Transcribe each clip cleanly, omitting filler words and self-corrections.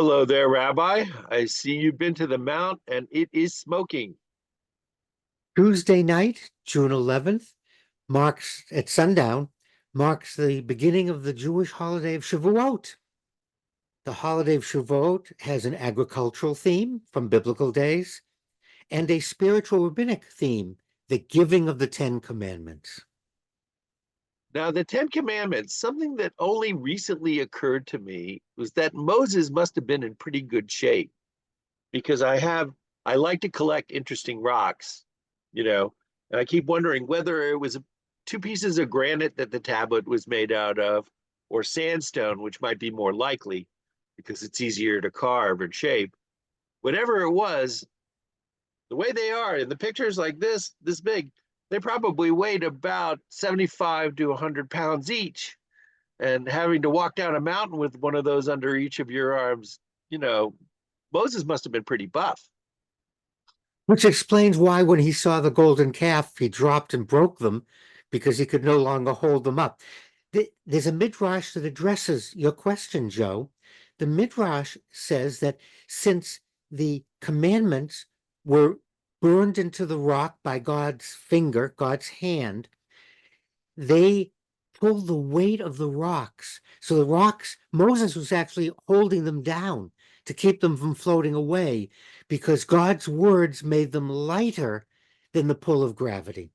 Hello there, Rabbi. I see you've been to the Mount and it is smoking. Tuesday night, June 11th, marks at sundown, marks the beginning of the Jewish holiday of Shavuot. The holiday of Shavuot has an agricultural theme from biblical days and a spiritual rabbinic theme, the giving of the Ten Commandments. Now, the Ten Commandments, something that only recently occurred to me was that Moses must have been in pretty good shape because I like to collect interesting rocks, you know, and I keep wondering whether it was two pieces of granite that the tablet was made out of or sandstone, which might be more likely because it's easier to carve and shape. Whatever it was, the way they are in the pictures like this big, they probably weighed about 75 to 100 pounds each. And having to walk down a mountain with one of those under each of your arms, you know, Moses must have been pretty buff. Which explains why when he saw the golden calf, he dropped and broke them because he could no longer hold them up. There's a midrash that addresses your question, Joe. The midrash says that since the commandments were burned into the rock by God's finger, God's hand, they pulled the weight of the rocks. So the rocks, Moses was actually holding them down to keep them from floating away because God's words made them lighter than the pull of gravity.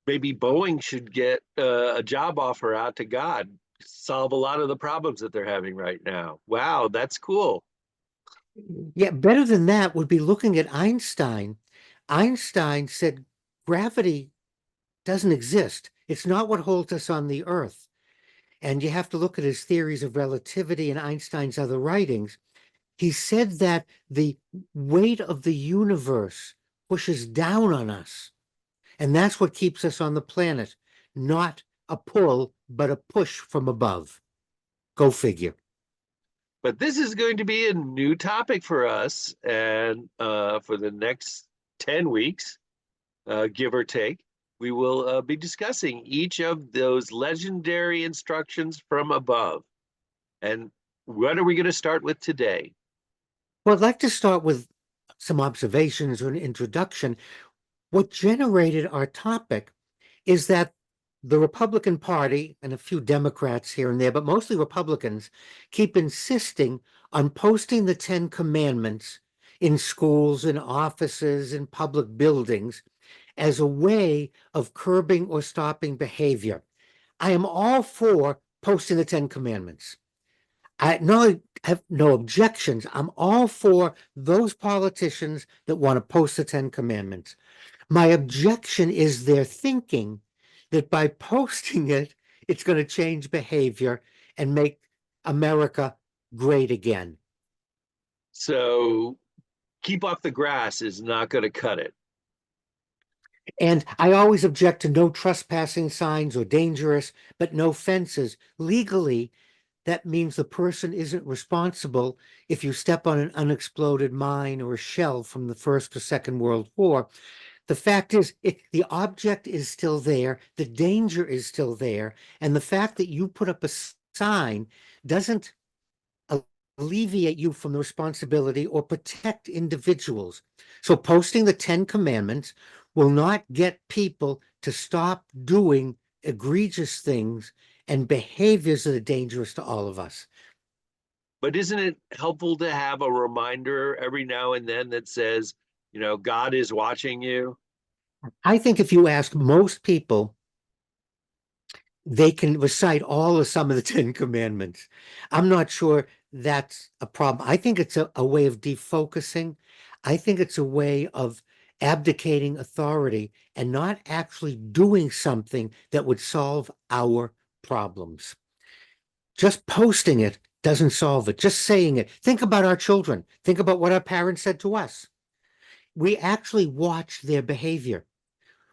Maybe Boeing should get a job offer out to God, solve a lot of the problems that they're having right now. Wow, that's cool. Yeah, better than that would be looking at Einstein. Einstein said gravity doesn't exist. It's not what holds us on the earth. And you have to look at his theories of relativity and Einstein's other writings. He said that the weight of the universe pushes down on us. And that's what keeps us on the planet, not a pull, but a push from above. Go figure. But this is going to be a new topic for us. And for the next 10 weeks, give or take, we will be discussing each of those legendary instructions from above. And what are we going to start with today? Well, I'd like to start with some observations or an introduction. What generated our topic is that the Republican Party and a few Democrats here and there, but mostly Republicans, keep insisting on posting the Ten Commandments in schools, in offices, in public buildings as a way of curbing or stopping behavior. I am all for posting the Ten Commandments. I have no objections. I'm all for those politicians that want to post the Ten Commandments. My objection is their thinking that by posting it, it's going to change behavior and make America great again. So, keep off the grass is not going to cut it. And I always object to no trespassing signs or dangerous, but no fences. Legally, that means the person isn't responsible if you step on an unexploded mine or a shell from the First or Second World War. The fact is, the object is still there, the danger is still there, and the fact that you put up a sign doesn't alleviate you from the responsibility or protect individuals. So posting the Ten Commandments will not get people to stop doing egregious things and behaviors that are dangerous to all of us. But isn't it helpful to have a reminder every now and then that says, God is watching you? I think if you ask most people, they can recite all or some of the Ten Commandments. I'm not sure that's a problem. I think it's a way of defocusing. I think it's a way of abdicating authority and not actually doing something that would solve our problems. Just posting it doesn't solve it. Just saying it. Think about our children. Think about what our parents said to us. We actually watch their behavior.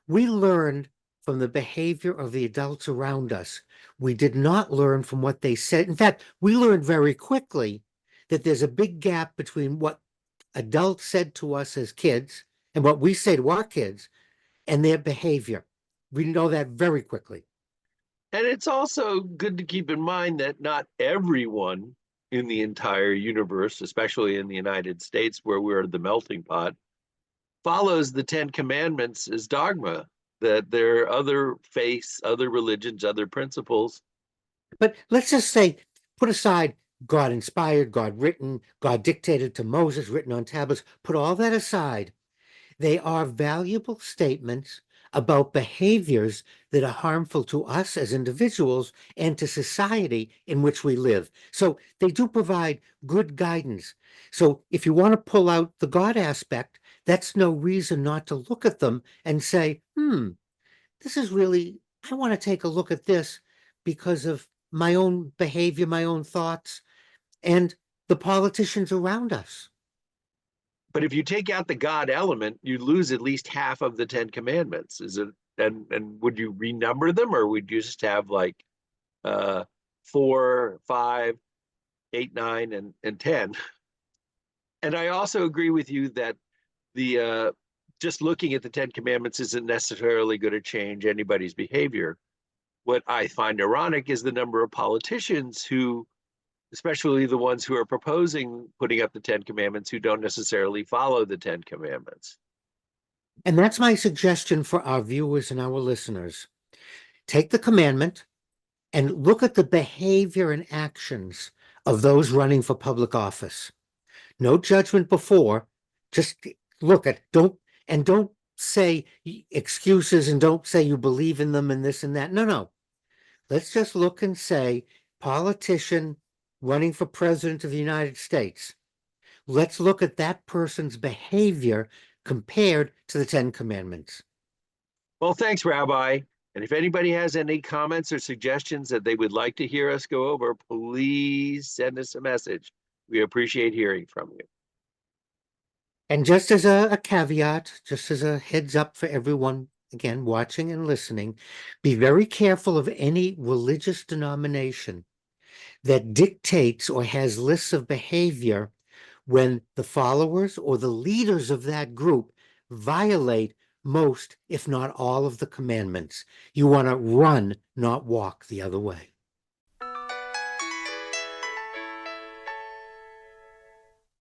We learned from the behavior of the adults around us. We did not learn from what they said. In fact, we learned very quickly that there's a big gap between what adults said to us as kids and what we say to our kids and their behavior. We know that very quickly. And it's also good to keep in mind that not everyone in the entire universe, especially in the United States, where we're the melting pot, follows the Ten Commandments as dogma, that there are other faiths, other religions, other principles. But let's just say, put aside God inspired, God written, God dictated to Moses, written on tablets, put all that aside. They are valuable statements about behaviors that are harmful to us as individuals and to society in which we live. So they do provide good guidance. So if you want to pull out the God aspect, that's no reason not to look at them and say, this is really, I want to take a look at this because of my own behavior, my own thoughts, and the politicians around us. But if you take out the God element, you lose at least half of the Ten Commandments. Is it? And would you renumber them, or would you just have like 4, 5, 8, 9, and 10? And I also agree with you that the just looking at the Ten Commandments isn't necessarily going to change anybody's behavior. What I find ironic is the number of politicians who, especially the ones who are proposing putting up the Ten Commandments, who don't necessarily follow the Ten Commandments. And that's my suggestion for our viewers and our listeners. Take the commandment and look at the behavior and actions of those running for public office. No judgment before, just look at, don't say excuses and don't say you believe in them and this and that. No. Let's just look and say, politician running for president of the United States. Let's look at that person's behavior compared to the Ten Commandments. Well, thanks, Rabbi. And if anybody has any comments or suggestions that they would like to hear us go over, please send us a message. We appreciate hearing from you. And just as a caveat, just as a heads up for everyone, again, watching and listening, be very careful of any religious denomination that dictates or has lists of behavior when the followers or the leaders of that group violate most, if not all, of the commandments. You want to run, not walk the other way.